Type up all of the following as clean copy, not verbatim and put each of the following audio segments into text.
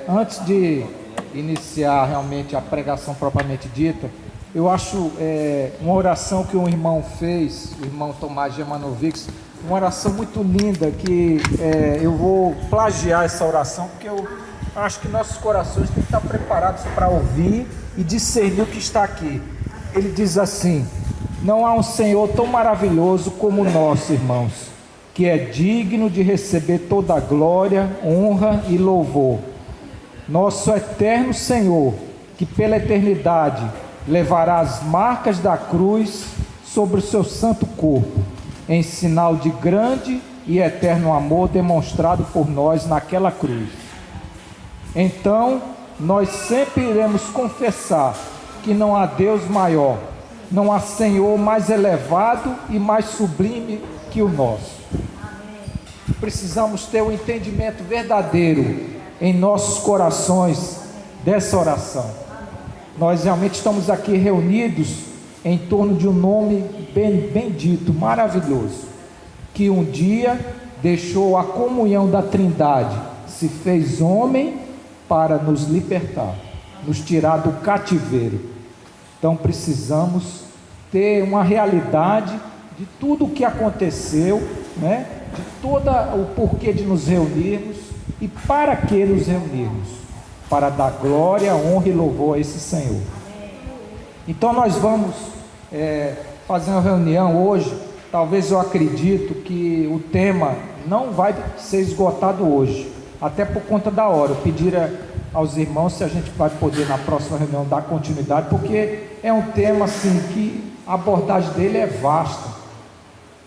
Antes de iniciar realmente a pregação propriamente dita, eu acho uma oração que um irmão fez, o irmão Tomás Germanovics, uma oração muito linda que eu vou plagiar essa oração, porque eu acho que nossos corações têm que estar preparados para ouvir e discernir o que está aqui. Ele diz assim: não há um Senhor tão maravilhoso como o nosso, irmãos, que é digno de receber toda a glória, honra e louvor. Nosso eterno Senhor, que pela eternidade levará as marcas da cruz sobre o seu santo corpo, em sinal de grande e eterno amor demonstrado por nós naquela cruz. Então, nós sempre iremos confessar que não há Deus maior, não há Senhor mais elevado e mais sublime que o nosso. Precisamos ter um entendimento verdadeiro em nossos corações dessa oração. Nós realmente estamos aqui reunidos em torno de um nome bendito, maravilhoso, que um dia deixou a comunhão da Trindade, se fez homem para nos libertar, nos tirar do cativeiro. Então precisamos ter uma realidade de tudo o que aconteceu, né? De todo o porquê de nos reunirmos e para que nos reunirmos, para dar glória, honra e louvor a esse Senhor. Então nós vamos fazer uma reunião hoje. Talvez eu acredito que o tema não vai ser esgotado hoje, até por conta da hora. Eu pediria aos irmãos se a gente vai poder na próxima reunião dar continuidade, porque é um tema assim que a abordagem dele é vasta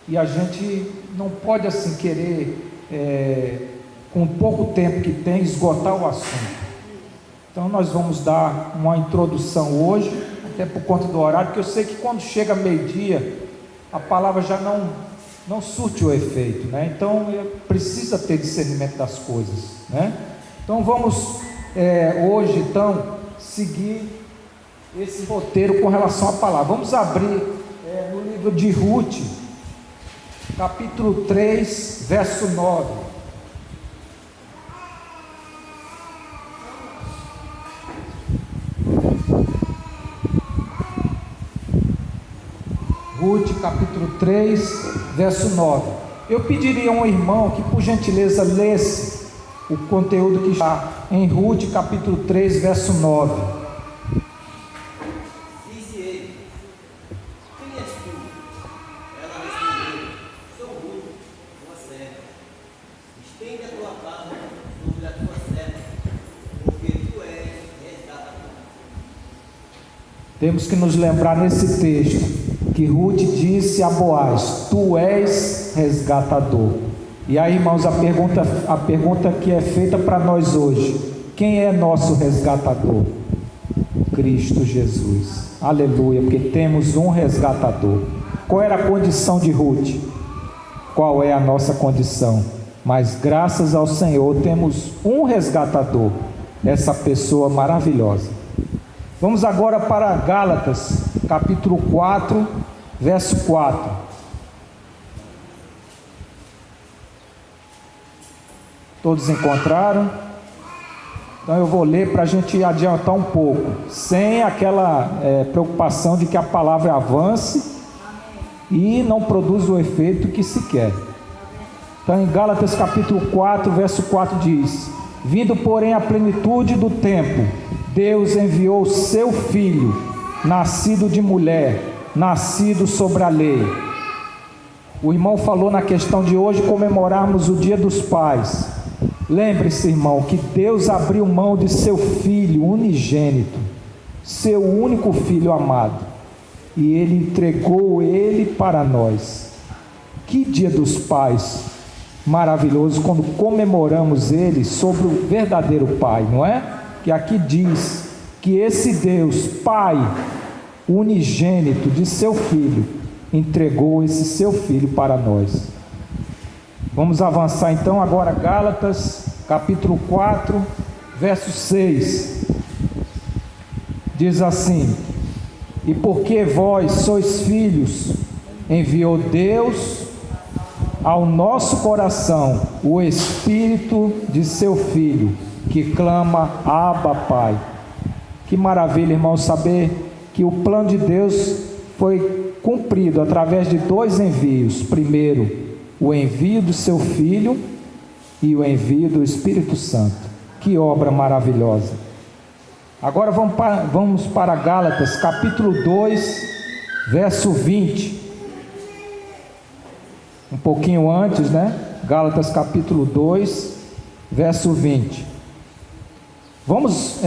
e a gente não pode assim querer com pouco tempo que tem esgotar o assunto. Então nós vamos dar uma introdução hoje, até por conta do horário, porque eu sei que quando chega meio-dia a palavra já não surte o efeito, né? Então precisa ter discernimento das coisas, né? Então vamos hoje então seguir esse roteiro com relação à palavra. Vamos abrir no livro de Ruth, capítulo 3, verso 9. Ruth, capítulo 3, verso 9. Eu pediria a um irmão que por gentileza lesse o conteúdo que está em Ruth, capítulo 3, verso 9. Disse ele: quem és tu? Ela respondeu: sou Ruth, tua serva. Estende a tua mão sobre a tua serva, porque tu és resgatador. Temos que nos lembrar nesse texto que Ruth disse a Boaz: tu és resgatador. E aí, irmãos, a pergunta que é feita para nós hoje: quem é nosso resgatador? Cristo Jesus. Aleluia, porque temos um resgatador. Qual era a condição de Ruth? Qual é a nossa condição? Mas graças ao Senhor temos um resgatador, essa pessoa maravilhosa. Vamos agora para Gálatas, capítulo 4, verso 4. Todos encontraram? Então eu vou ler para a gente adiantar um pouco, sem aquela preocupação de que a palavra avance e não produza o efeito que se quer. Então em Gálatas capítulo 4, verso 4 diz: vindo porém a plenitude do tempo, Deus enviou o seu Filho, nascido de mulher, nascido sobre a lei. O irmão falou na questão de hoje comemorarmos o Dia dos Pais. Lembre-se, irmão, que Deus abriu mão de seu Filho unigênito, seu único Filho amado, e Ele entregou Ele para nós. Que Dia dos Pais maravilhoso quando comemoramos Ele sobre o verdadeiro Pai, não é? Que aqui diz que esse Deus, Pai unigênito de seu Filho, entregou esse seu Filho para nós. Vamos avançar então agora, Gálatas, capítulo 4, verso 6. Diz assim: e porque vós sois filhos, enviou Deus ao nosso coração o Espírito de seu Filho, que clama: Abba, Pai. Que maravilha, irmãos, saber que o plano de Deus foi cumprido através de dois envios. Primeiro, o envio do seu Filho e o envio do Espírito Santo. Que obra maravilhosa! Agora vamos para Gálatas, capítulo 2, verso 20. Um pouquinho antes, né? Gálatas, capítulo 2, verso 20. Vamos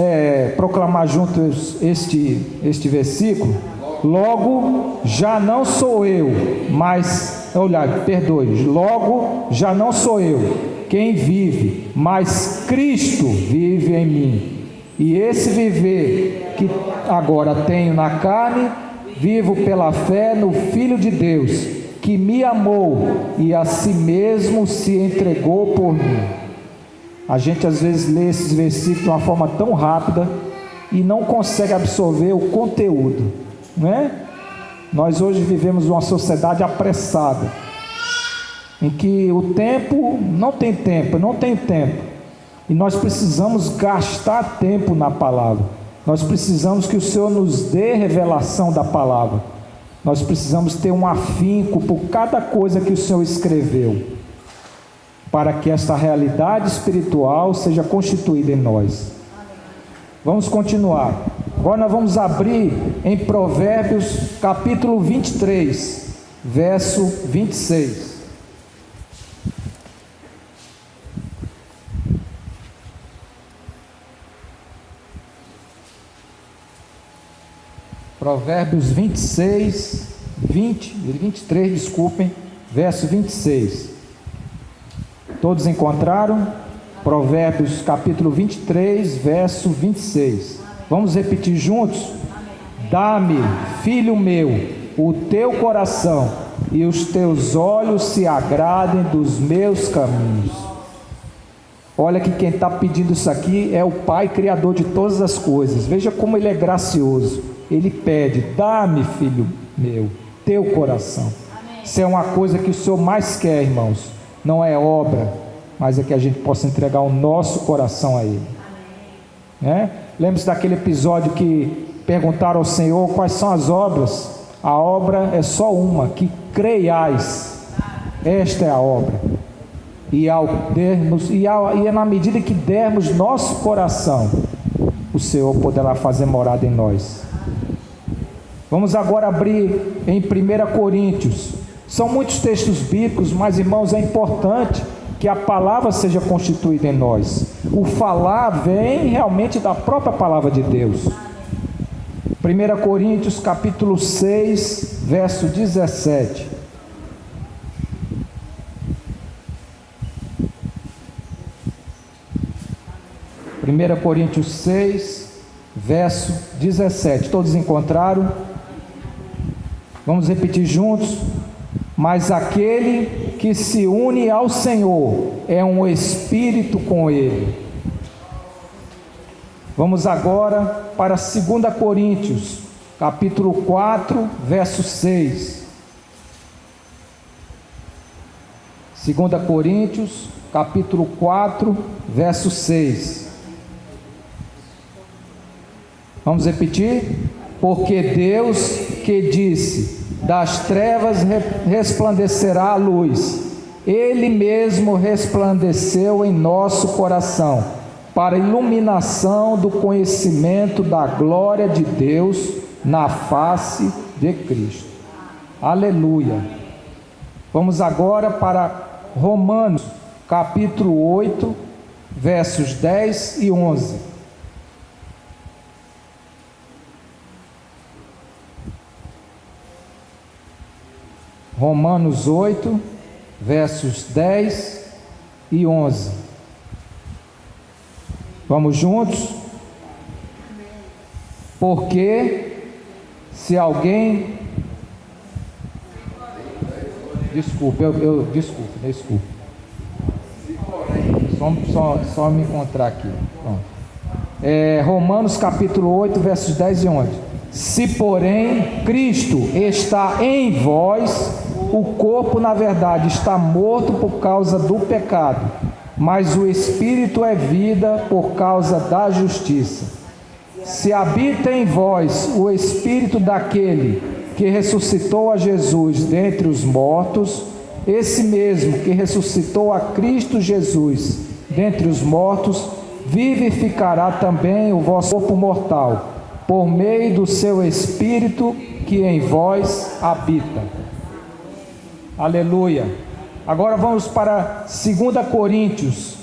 proclamar juntos este versículo. Logo, já não sou eu, mas... Logo, já não sou eu quem vive, mas Cristo vive em mim. E esse viver que agora tenho na carne, vivo pela fé no Filho de Deus, que me amou e a si mesmo se entregou por mim. A gente às vezes lê esses versículos de uma forma tão rápida e não consegue absorver o conteúdo, não é? Nós hoje vivemos uma sociedade apressada, em que o tempo não tem tempo, e nós precisamos gastar tempo na palavra. Nós precisamos que o Senhor nos dê revelação da palavra. Nós precisamos ter um afinco por cada coisa que o Senhor escreveu, para que esta realidade espiritual seja constituída em nós. Vamos continuar. Agora nós vamos abrir em Provérbios capítulo 23, verso 26. Provérbios 23, verso 26. Todos encontraram? Provérbios capítulo 23, verso 26. Vamos repetir juntos? Dá-me, filho meu, o teu coração, e os teus olhos se agradem dos meus caminhos. Olha que quem está pedindo isso aqui é o Pai Criador de todas as coisas. Veja como Ele é gracioso. Ele pede: dá-me, filho meu, teu coração. Isso é uma coisa que o Senhor mais quer, irmãos. Não é obra, mas é que a gente possa entregar o nosso coração a Ele. Lembre-se daquele episódio que perguntaram ao Senhor quais são as obras. A obra é só uma, que creiais. Esta é a obra. E na medida que dermos nosso coração, o Senhor poderá fazer morada em nós. Vamos agora abrir em 1 Coríntios. São muitos textos bíblicos, mas, irmãos, é importante que a palavra seja constituída em nós. O falar vem realmente da própria palavra de Deus. 1 Coríntios capítulo 6, verso 17. Primeira Coríntios 6, verso 17. Todos encontraram? Vamos repetir juntos. Mas aquele que se une ao Senhor é um espírito com Ele. Vamos agora para 2 Coríntios, capítulo 4, verso 6. 2 Coríntios, capítulo 4, verso 6. Vamos repetir? Porque Deus que disse: das trevas resplandecerá a luz, Ele mesmo resplandeceu em nosso coração, para a iluminação do conhecimento da glória de Deus na face de Cristo. Aleluia. Vamos agora para Romanos, capítulo 8, versos 10 e 11. Romanos 8, versos 10 e 11. Vamos juntos? Porque se alguém... Desculpe. Só me encontrar aqui. Romanos capítulo 8, versos 10 e 11. Se porém Cristo está em vós, o corpo na verdade está morto por causa do pecado, mas o Espírito é vida por causa da justiça. Se habita em vós o Espírito daquele que ressuscitou a Jesus dentre os mortos, esse mesmo que ressuscitou a Cristo Jesus dentre os mortos, vivificará também o vosso corpo mortal, por meio do seu Espírito que em vós habita. Aleluia. Agora vamos para 2 Coríntios,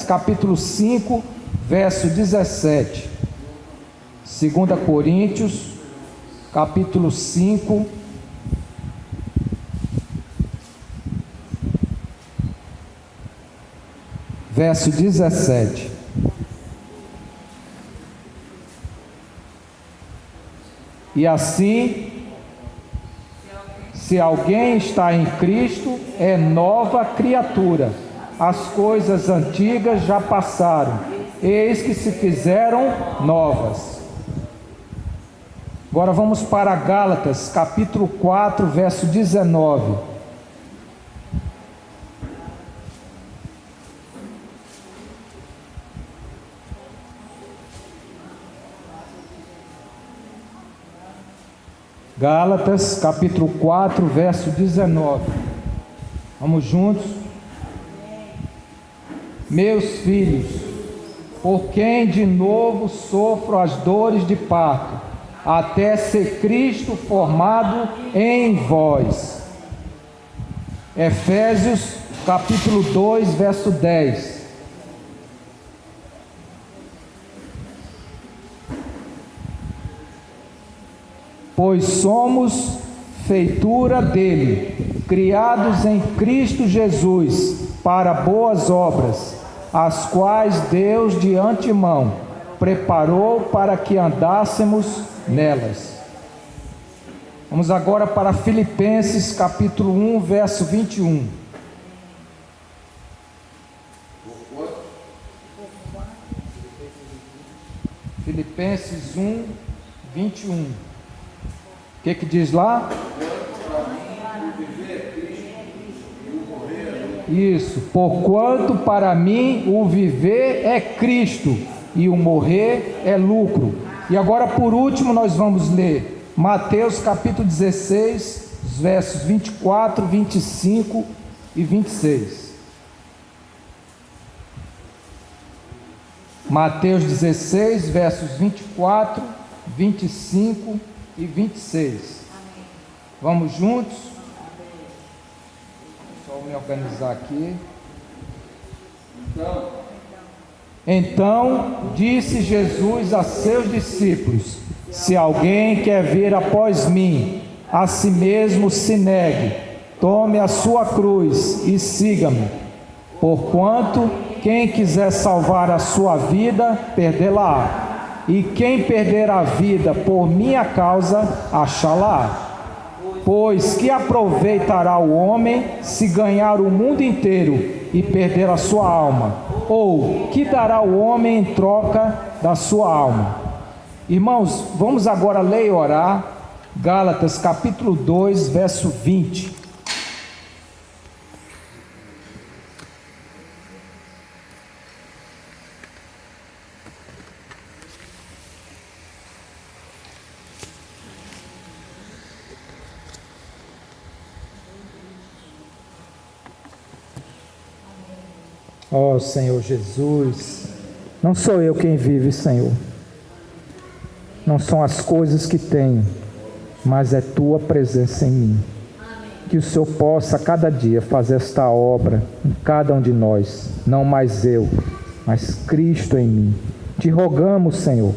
capítulo 5, verso 17. 2 Coríntios, capítulo 5, verso 17. E assim, se alguém está em Cristo, é nova criatura. As coisas antigas já passaram, eis que se fizeram novas. Agora vamos para Gálatas, capítulo 4, verso 19. Gálatas, capítulo 4, verso 19. Vamos juntos? Meus filhos, por quem de novo sofro as dores de parto, até ser Cristo formado em vós. Efésios, capítulo 2, verso 10. Pois somos feitura dele, criados em Cristo Jesus, para boas obras, as quais Deus de antemão preparou para que andássemos nelas. Vamos agora para Filipenses, capítulo 1, verso 21. Filipenses 1, 21. O que diz lá? Isso, porquanto para mim o viver é Cristo e o morrer é lucro. E agora por último nós vamos ler Mateus capítulo 16, versos 24, 25 e 26. Mateus 16, versos 24, 25 e 26. Vamos juntos? Só me organizar aqui. Então disse Jesus a seus discípulos: se alguém quer vir após mim, a si mesmo se negue, tome a sua cruz e siga-me. Porquanto quem quiser salvar a sua vida, perdê-la-á. E quem perder a vida por minha causa, achá-la. Pois que aproveitará o homem se ganhar o mundo inteiro e perder a sua alma? Ou que dará o homem em troca da sua alma? Irmãos, vamos agora ler e orar. Gálatas capítulo 2, verso 20. Ó Senhor Jesus, não sou eu quem vive, Senhor, não são as coisas que tenho, mas é Tua presença em mim. Que o Senhor possa cada dia fazer esta obra em cada um de nós, não mais eu, mas Cristo em mim. Te rogamos, Senhor,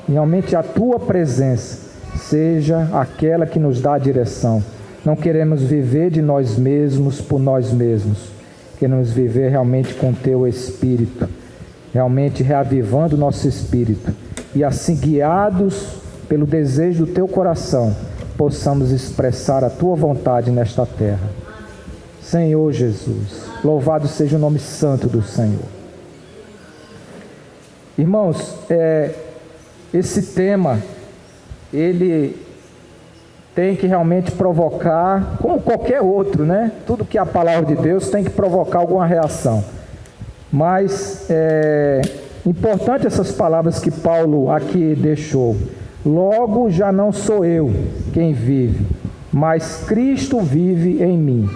realmente a Tua presença seja aquela que nos dá a direção. Não queremos viver de nós mesmos por nós mesmos. Queremos viver realmente com Teu Espírito, realmente reavivando o nosso espírito, e assim guiados pelo desejo do Teu coração, possamos expressar a Tua vontade nesta terra. Senhor Jesus, louvado seja o nome santo do Senhor. Irmãos, esse tema, ele tem que realmente provocar, como qualquer outro, né? Tudo que é a palavra de Deus tem que provocar alguma reação. Mas é importante essas palavras que Paulo aqui deixou. Logo já não sou eu quem vive, mas Cristo vive em mim.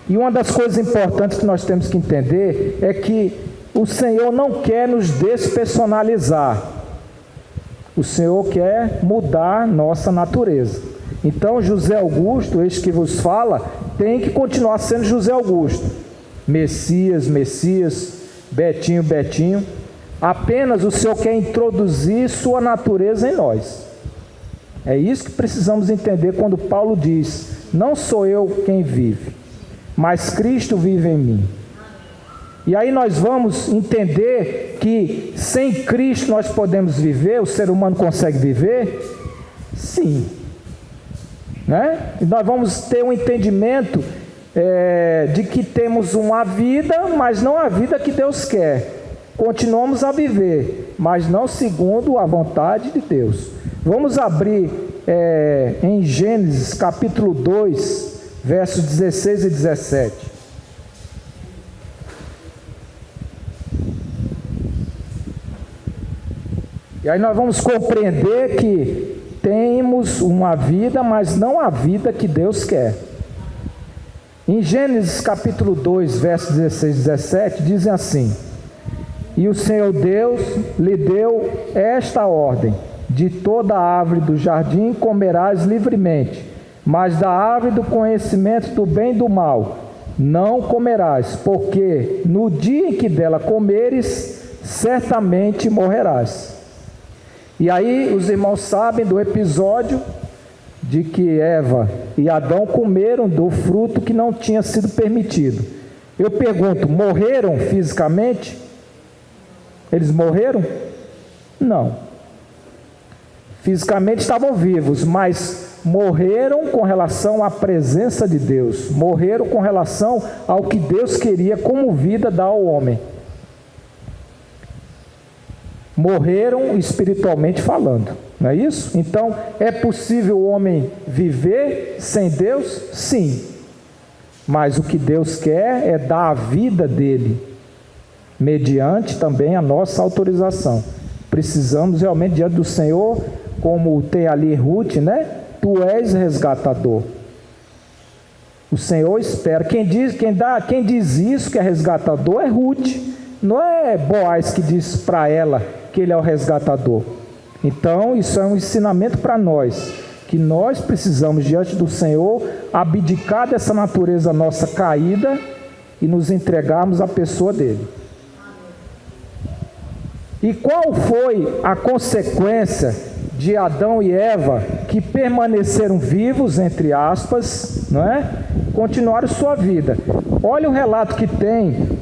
E uma das coisas importantes que nós temos que entender é que o Senhor não quer nos despersonalizar. O Senhor quer mudar nossa natureza. Então José Augusto, este que vos fala, tem que continuar sendo José Augusto. Messias, Betinho, Betinho. Apenas o Senhor quer introduzir sua natureza em nós. É isso que precisamos entender quando Paulo diz: não sou eu quem vive, mas Cristo vive em mim. E aí nós vamos entender que sem Cristo nós podemos viver, o ser humano consegue viver? Sim. Né? E nós vamos ter um entendimento de que temos uma vida, mas não a vida que Deus quer. Continuamos a viver, mas não segundo a vontade de Deus. Vamos abrir em Gênesis capítulo 2, versos 16 e 17. E aí nós vamos compreender que temos uma vida, mas não a vida que Deus quer. Em Gênesis capítulo 2, versos 16 e 17, dizem assim: e o Senhor Deus lhe deu esta ordem: de toda árvore do jardim comerás livremente, mas da árvore do conhecimento do bem e do mal não comerás, porque no dia em que dela comeres, certamente morrerás. E aí os irmãos sabem do episódio de que Eva e Adão comeram do fruto que não tinha sido permitido. Eu pergunto, morreram fisicamente? Eles morreram? Não. Fisicamente estavam vivos, mas morreram com relação à presença de Deus. Morreram com relação ao que Deus queria como vida dar ao homem. Morreram espiritualmente falando, não é isso? Então, é possível o homem viver sem Deus? Sim. Mas o que Deus quer é dar a vida dele, mediante também a nossa autorização. Precisamos realmente diante do Senhor, como tem ali Ruth, né? Tu és resgatador. O Senhor espera. Quem diz isso que é resgatador é Ruth. Não é Boaz que diz para ela que ele é o resgatador. Então isso é um ensinamento para nós, que nós precisamos diante do Senhor abdicar dessa natureza nossa caída e nos entregarmos à pessoa dele. E qual foi a consequência de Adão e Eva, que permaneceram vivos, entre aspas, não é? Continuaram sua vida. Olha o relato que tem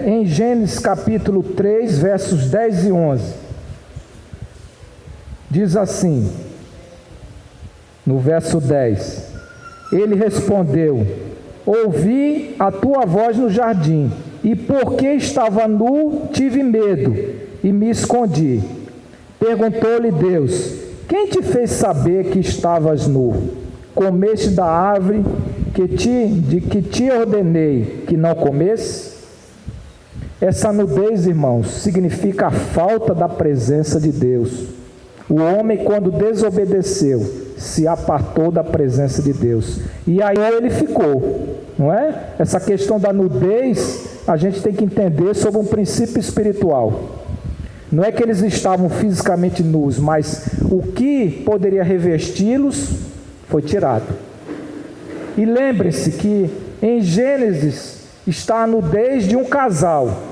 em Gênesis capítulo 3, versos 10 e 11. Diz assim, no verso 10: ele respondeu: ouvi a tua voz no jardim, e porque estava nu, tive medo, e me escondi. Perguntou-lhe Deus: quem te fez saber que estavas nu? Comeste da árvore que te ordenei que não comesse? Essa nudez, irmãos, significa a falta da presença de Deus. O homem, quando desobedeceu, se apartou da presença de Deus. E aí ele ficou, não é? Essa questão da nudez, a gente tem que entender sobre um princípio espiritual. Não é que eles estavam fisicamente nus, mas o que poderia revesti-los foi tirado. E lembre-se que em Gênesis está a nudez de um casal.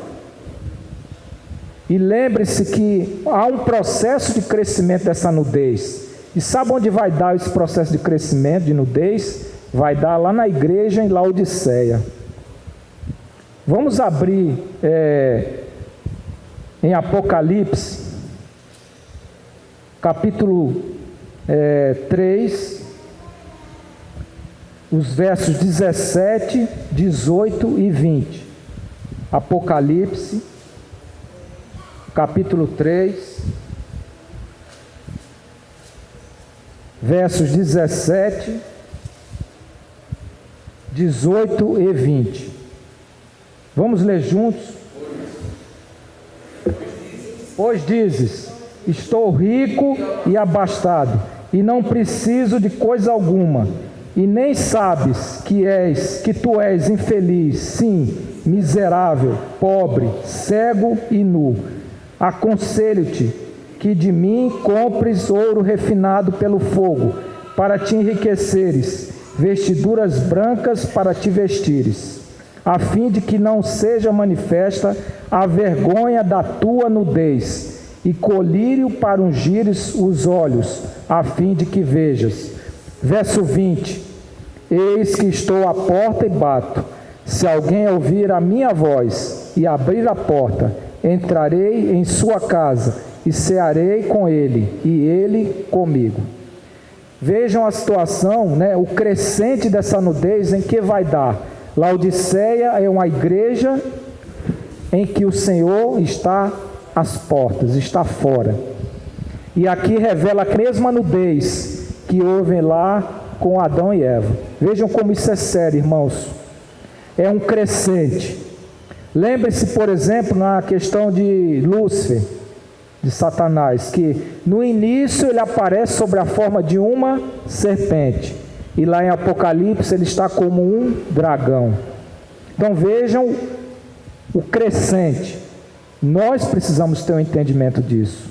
E lembre-se que há um processo de crescimento dessa nudez. E sabe onde vai dar esse processo de crescimento, de nudez? Vai dar lá na igreja em Laodiceia. Vamos abrir em Apocalipse, capítulo 3, os versos 17, 18 e 20. Apocalipse, capítulo 3, versos 17, 18 e 20. Vamos ler juntos? Pois dizes: estou rico e abastado, e não preciso de coisa alguma, e nem sabes que tu és infeliz, sim, miserável, pobre, cego e nu. Aconselho-te que de mim compres ouro refinado pelo fogo, para te enriqueceres, vestiduras brancas para te vestires, a fim de que não seja manifesta a vergonha da tua nudez, e colírio para ungires os olhos, a fim de que vejas. Verso 20: eis que estou à porta e bato. Se alguém ouvir a minha voz e abrir a porta, entrarei em sua casa e cearei com ele, e ele comigo. Vejam a situação, o crescente dessa nudez em que vai dar. Laodiceia é uma igreja em que o Senhor está às portas, está fora. E aqui revela a mesma nudez que houve lá com Adão e Eva. Vejam como isso é sério, irmãos. É um crescente. Lembre-se, por exemplo, na questão de Lúcifer, de Satanás, que no início ele aparece sob a forma de uma serpente, e lá em Apocalipse ele está como um dragão. Então vejam o crescente. Nós precisamos ter um entendimento disso.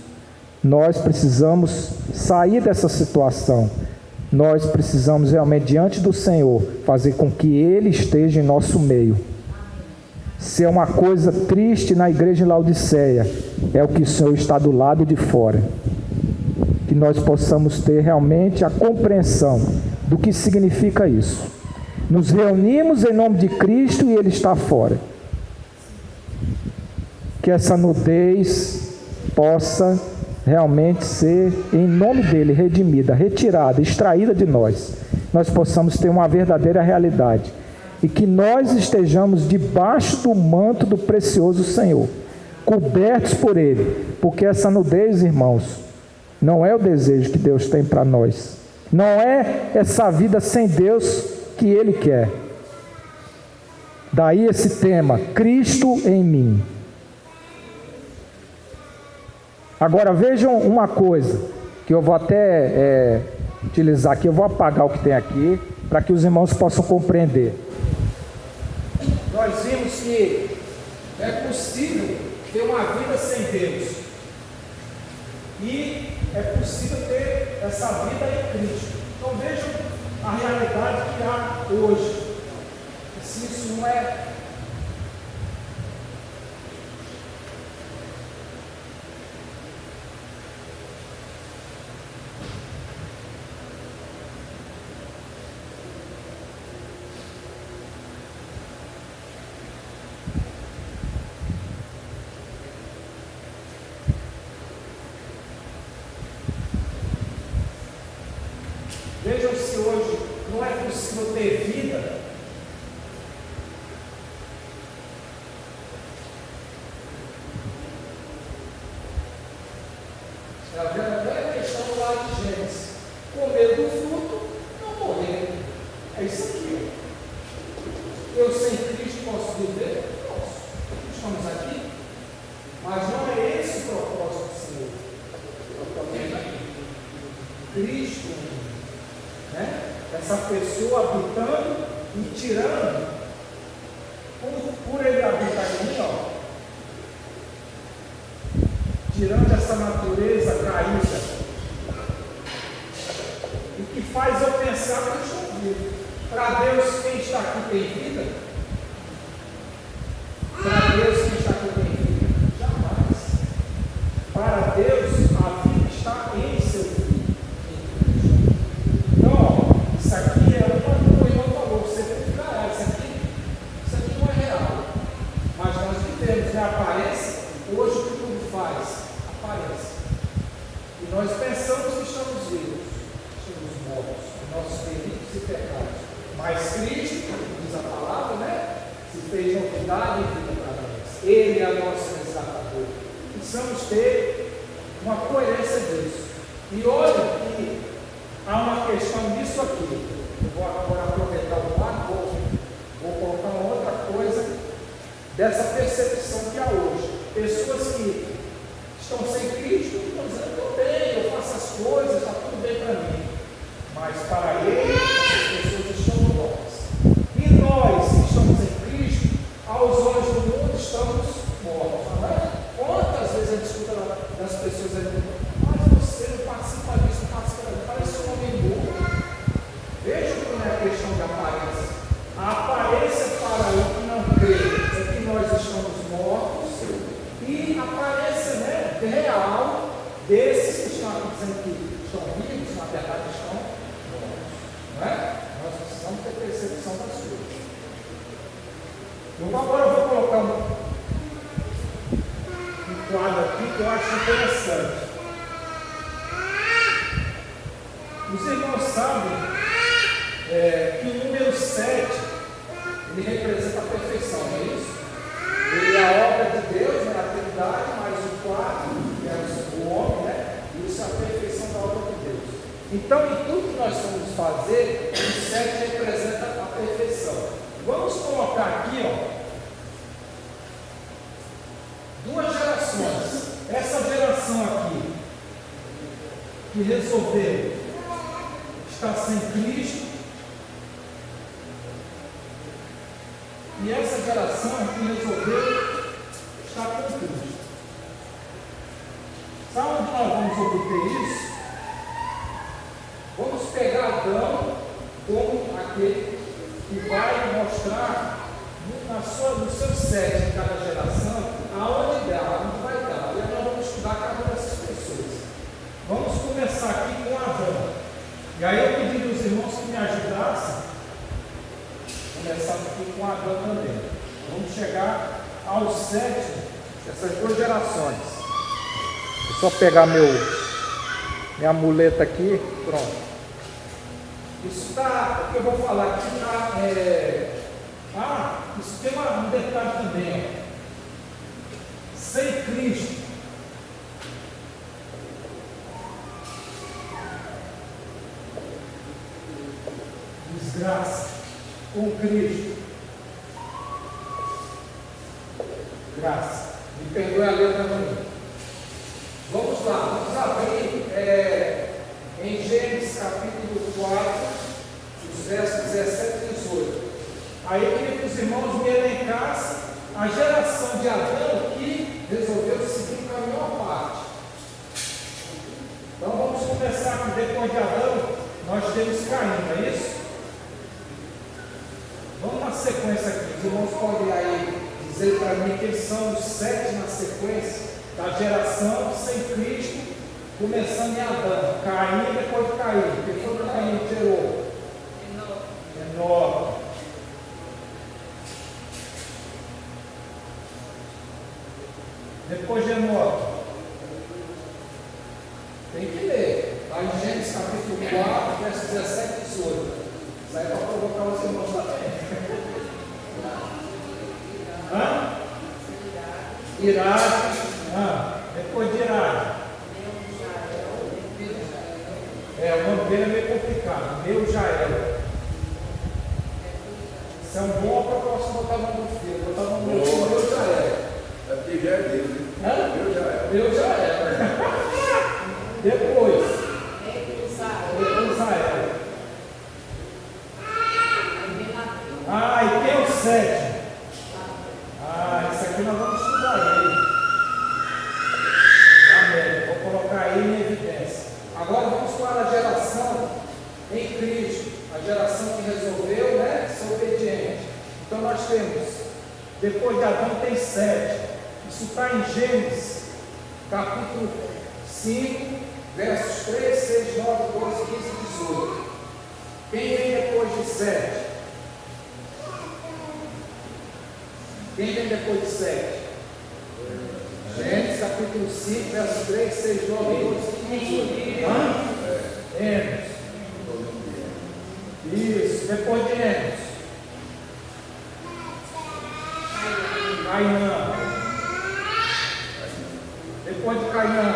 Nós precisamos sair dessa situação. Nós precisamos realmente, diante do Senhor, fazer com que Ele esteja em nosso meio. Se é uma coisa triste na igreja de Laodiceia, é o que o Senhor está do lado de fora. Que nós possamos ter realmente a compreensão do que significa isso. Nos reunimos em nome de Cristo e Ele está fora. Que essa nudez possa realmente ser, em nome dEle, redimida, retirada, extraída de nós. Nós possamos ter uma verdadeira realidade. E que nós estejamos debaixo do manto do precioso Senhor, cobertos por Ele, porque essa nudez, irmãos, não é o desejo que Deus tem para nós, não é essa vida sem Deus que Ele quer. Daí esse tema, Cristo em mim. Agora vejam uma coisa, que eu vou até utilizar aqui, eu vou apagar o que tem aqui, para que os irmãos possam compreender. Nós vimos que é possível ter uma vida sem Deus, e é possível ter essa vida em Cristo. Então vejam a realidade que há hoje. Se isso não é vejam se hoje não é possível ter vida é a verdadeira questão lá de Gênesis: comer do fruto, não morrer. É isso aqui. Eu sem Cristo posso viver? Posso. Estamos aqui, mas não é esse o propósito do Senhor. Cristo, essa pessoa habitando e tirando, por Ele habitar em mim, tirando essa natureza caída, e que faz eu pensar que eu estou vivo. Para Deus, quem está aqui tem vida? Para Deus, quem está aqui tem vida? Jamais. Para Deus, a vida está em seu Filho. Então, isso aqui é uma coisa, o irmão falou, você tem que ficar, isso aqui não é real. Mas nós vivemos, aparece, hoje o que tudo faz? Aparece. E nós pensamos que estamos vivos, estamos mortos, em nossos delitos e pecados. Mas Cristo, diz a palavra, se fez novidade e vida para nós. Ele é a nossa resgatador. Precisamos ter uma coerência disso. E olha que há uma questão nisso aqui. Eu vou agora aproveitar o lado, vou colocar uma outra coisa dessa percepção que há hoje. Pessoas que estão sem Cristo, estão dizendo, eu estou bem, eu faço as coisas, está tudo bem para mim. Mas para ele, essas pessoas estão mortas. E nós que estamos em Cristo, aos olhos do mundo, estamos mortos. Não é? Quantas vezes a gente escuta das pessoas ali, mas você não participa disso, não participa disso, parece um homem burro. Veja como é a questão da aparência. A aparência para o que não crê é que nós estamos mortos, e a aparência, né, real desses que estão aqui dizendo que estão vivos, na verdade estão mortos. Não é? Nós precisamos ter percepção das coisas. Eu agora vou colocar um quadro aqui que eu acho interessante. Os irmãos sabem que o número 7 ele representa a perfeição, não é isso? Ele é a obra de Deus, né, a Trindade, mais o 4, que é o homem, né? Isso é a perfeição da obra de Deus. Então, em tudo que nós vamos fazer, o 7 representa a perfeição. Vamos colocar aqui, ó, duas gerações. Essa geração aqui, que resolveu estar sem Cristo, e essa geração que resolveu estar com Cristo. Sabe onde nós vamos obter isso? Vamos pegar Adão como aquele que vai mostrar no seu sete de cada geração aonde dá, onde vai dar. E aí nós vamos estudar cada uma dessas pessoas. Vamos começar aqui com Adão. E aí eu pedi aos irmãos que me ajudassem. Começando aqui com Adão também. Vamos chegar aos 7 dessas duas gerações. Vou só pegar minha muleta aqui. Pronto. Isso está, o que eu vou falar aqui está. Isso tem um detalhe também. Ó. Sem Cristo. Desgraça. Com Cristo. Graça. Me perdoe a letra ruim. Vamos lá, vamos abrir em Gênesis capítulo 4, os versos 17 e 18. Aí eu queria que os irmãos me elencassem a geração de Adão que resolveu seguir o caminho à parte. Então vamos começar aqui. Depois de Adão, nós temos Caim, não é isso? Vamos na sequência aqui. Os irmãos podem aí dizer para mim quem são os 7 na sequência da geração sem Cristo, começando em Adão. Caim, depois de Caim. Quem foi que Caim gerou? Enoque. Depois de Enoque. Tem que ler. Lá em Gênesis capítulo 4, versos 17 e 18. Isso aí é para provocar os irmãos também. Irade. Depois de Irade. O nome dele é meio complicado. Meu Jael. Isso é um bom para eu posso botar o nome do filho. Botar o nome do filho, Meu Jael. É porque já é dele, né? Meu Jael. Meu Jael. Depois. Israel. E quem é o 7? Isso aqui nós vamos estudar ele. Amém. Vou colocar ele em evidência. Agora vamos para a geração em Cristo. A geração que resolveu, ser obediente. Então nós temos, depois de Adão tem 7. Isso está em Gênesis, capítulo 5, versos 3, 6, 9, 12, 15 e 18. Quem vem depois de 7? Quem vem depois de 7? Gênesis capítulo 5, versos 3, 6, 9, 12, 15 e 18. Enos. Isso, depois de Enos. Cainã. Depois de Cainã.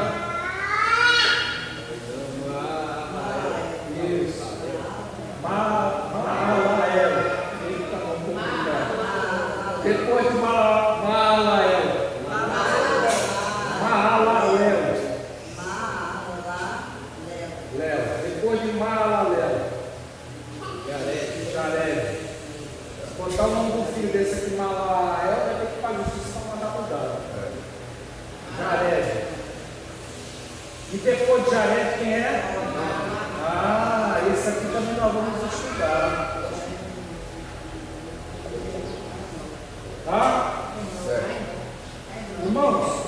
E depois de Jared, quem é? Ah, esse aqui também nós vamos estudar. Tá? Irmãos,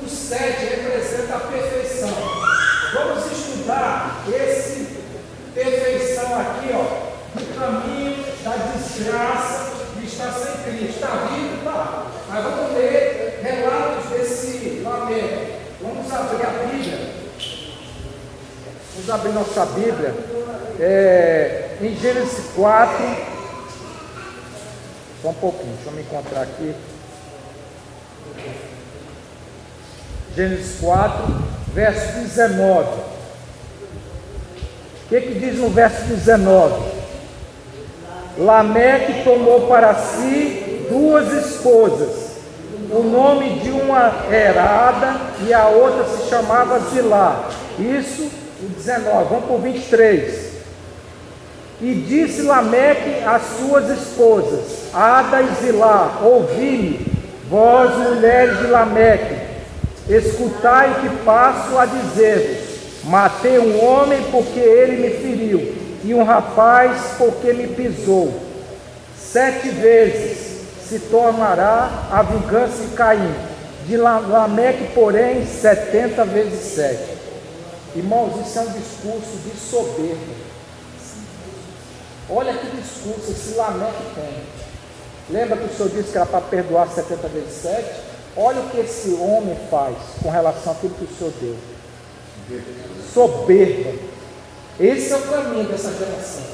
o 7 representa a perfeição. Vamos estudar esse perfeição aqui, ó. Do caminho da desgraça de estar sem Cristo. Está vivo? Tá. Mas vamos ler relatos desse lamento. Vamos abrir a Bíblia. Vamos abrir nossa Bíblia. Em Gênesis 4. Só um pouquinho, deixa eu me encontrar aqui. Gênesis 4, verso 19. O que diz no verso 19? Lameque tomou para si 2 esposas. O nome de uma era Ada e a outra se chamava Zilá. Isso, o 19. Vamos para o 23. E disse Lameque às suas esposas, Ada e Zilá: ouvi-me, vós mulheres de Lameque, escutai que passo a dizer-vos: matei um homem porque ele me feriu, e um rapaz porque me pisou. 7 vezes se tornará a vingança de Caim, de Lameque, porém, 70 vezes 7. Irmãos, isso é um discurso de soberba. Olha que discurso esse Lameque tem. Lembra que o Senhor disse que era para perdoar 70 vezes 7? Olha o que esse homem faz com relação àquilo que o Senhor deu. Soberba. Esse é o caminho dessa geração.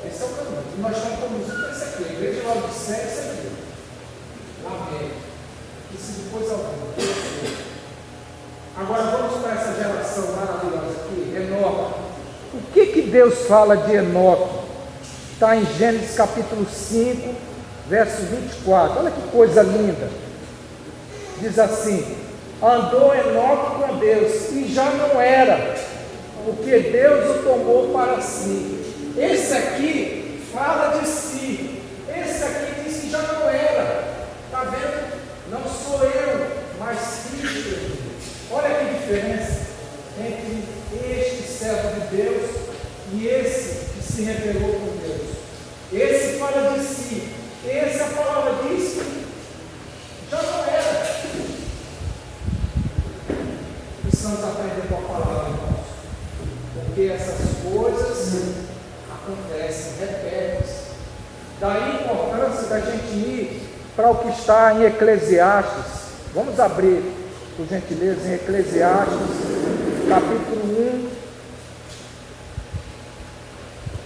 Esse é o caminho. E nós estamos conduzindo para esse aqui. A igreja de Laodiceia é esse aqui. Lameque. Isso de coisa alguma. Agora vamos para essa geração maravilhosa aqui. Enoque. O que Deus fala de Enoque? Está em Gênesis capítulo 5, verso 24. Olha que coisa linda. Diz assim: andou Enoque com Deus e já não era, porque Deus o tomou para si. Esse aqui fala de si. Esse aqui diz que já não era. Está vendo? Não sou eu, mas Cristo. Olha que diferença entre este servo de Deus e esse que se revelou com Deus. Esse fala de si. Essa palavra diz que já não era. Precisamos aprender com a palavra, irmãos, porque essas coisas acontecem, repetem-se. Daí a importância da gente ir para o que está em Eclesiastes. Vamos abrir, por gentileza, em Eclesiastes, capítulo 1,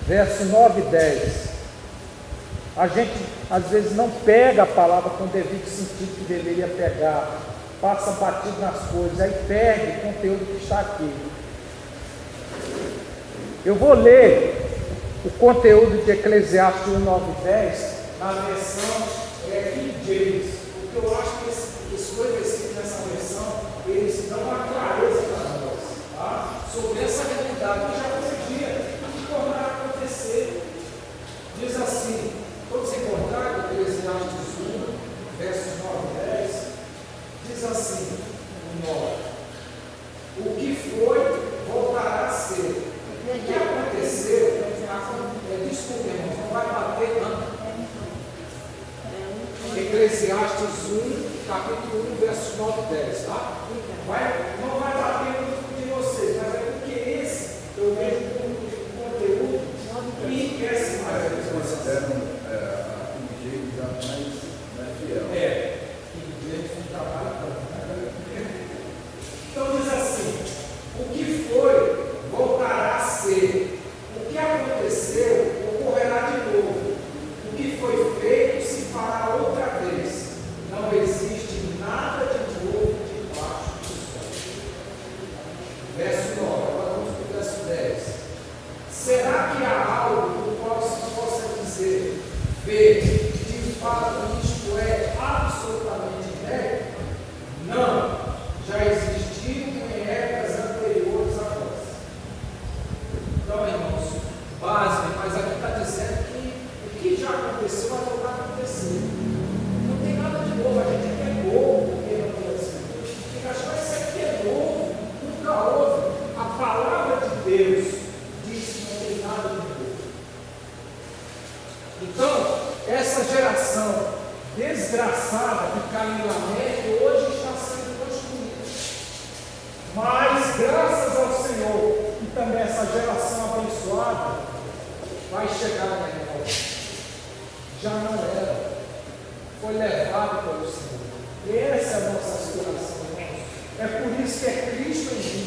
verso 9 e 10. A gente às vezes não pega a palavra com o devido sentido que deveria pegar, passa batido nas coisas, aí perde o conteúdo que está aqui. Eu vou ler o conteúdo de Eclesiastes 1, 9 e 10 na versão King James, porque eu acho que esses 2 versículos nessa versão, eles dão uma clareza para nós, tá? Sobre essa realidade que já podia se tornar a acontecer. Diz assim: quando você encontrar Eclesiastes 1, versos 9 e 10, diz assim: o que foi voltará a ser. O que aconteceu, desculpe, irmãos, não vai bater não. Eclesiastes 1, capítulo 1, versos 9 e 10, tá? Não vai bater muito de vocês, mas é porque esse eu vejo um conteúdo que enriquece mais. Eles consideram a King James a mais fiel. King James não trabalha tanto. Então diz assim: o que foi voltará a ser. O que aconteceu ocorrerá de novo. O que foi feito se fará outra vez. Não existe nada de novo debaixo do sol. Verso 9, agora vamos para o verso 10. Será que há algo do qual se possa dizer, vê, de fato essa geração abençoada vai chegar na igreja. Já não era. Foi levado pelo Senhor. Essa é a nossa aspiração, irmãos. É por isso que é Cristo em mim.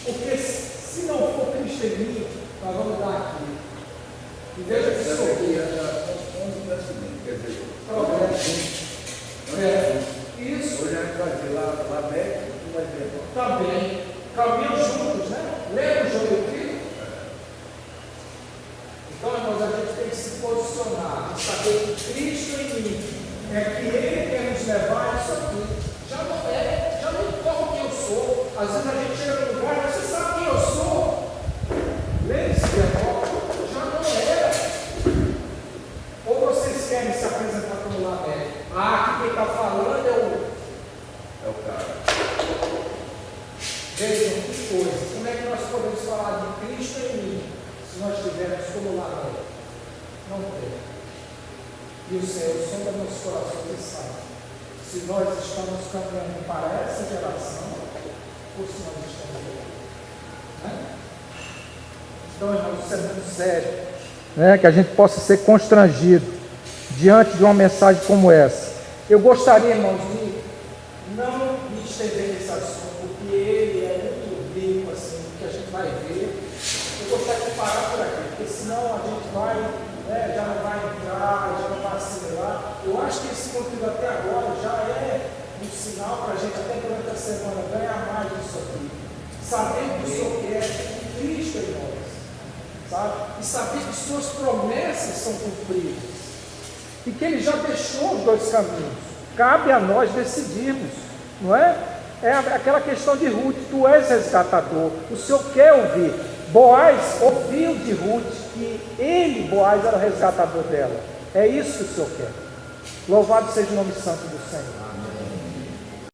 Porque se não for Cristo em mim, nós vamos dar aqui. E veja que Essa sou aqui era um nascimento, quer dizer, isso. hoje a gente vai ver lá México, tu vai ver. Também. Caminham juntos, né? Lembra o jogo do trigo? Então, irmãos, a gente tem que se posicionar e saber que Cristo em mim é que Ele quer nos levar a isso aqui. Já não importa quem eu sou. Às vezes a gente chega no lugar e você sabe quem eu sou. Lembre-se de agora, já não era. Ou vocês querem se apresentar como Lamé? Aqui quem está falando É o cara. Vejam que coisa. Como é que nós podemos falar de Cristo em mim se nós estivermos como Lamé? Não tem. E o Senhor sonda nossos corações e sabe se nós estamos caminhando para essa geração ou se nós estamos lá. Né? Então, irmãos, isso é muito sério. Né? Que a gente possa ser constrangido diante de uma mensagem como essa. Eu gostaria, irmãos, de não me estender nesse assunto, porque ele é muito rico, assim, que a gente vai ver. Eu gostaria de parar por aqui, porque senão a gente vai, né, já não vai entrar, já não vai assimilar. Eu acho que esse conteúdo até agora já é um sinal para a gente, até durante a semana, ganhar mais disso aqui. Saber que o Senhor quer Cristo em nós, sabe? E saber que suas promessas são cumpridas. E que Ele já deixou os dois caminhos. Cabe a nós decidirmos, não é? É aquela questão de Ruth, tu és resgatador, o Senhor quer ouvir. Boaz ouviu de Ruth que ele, Boaz, era o resgatador dela. É isso que o Senhor quer. Louvado seja o nome santo do Senhor.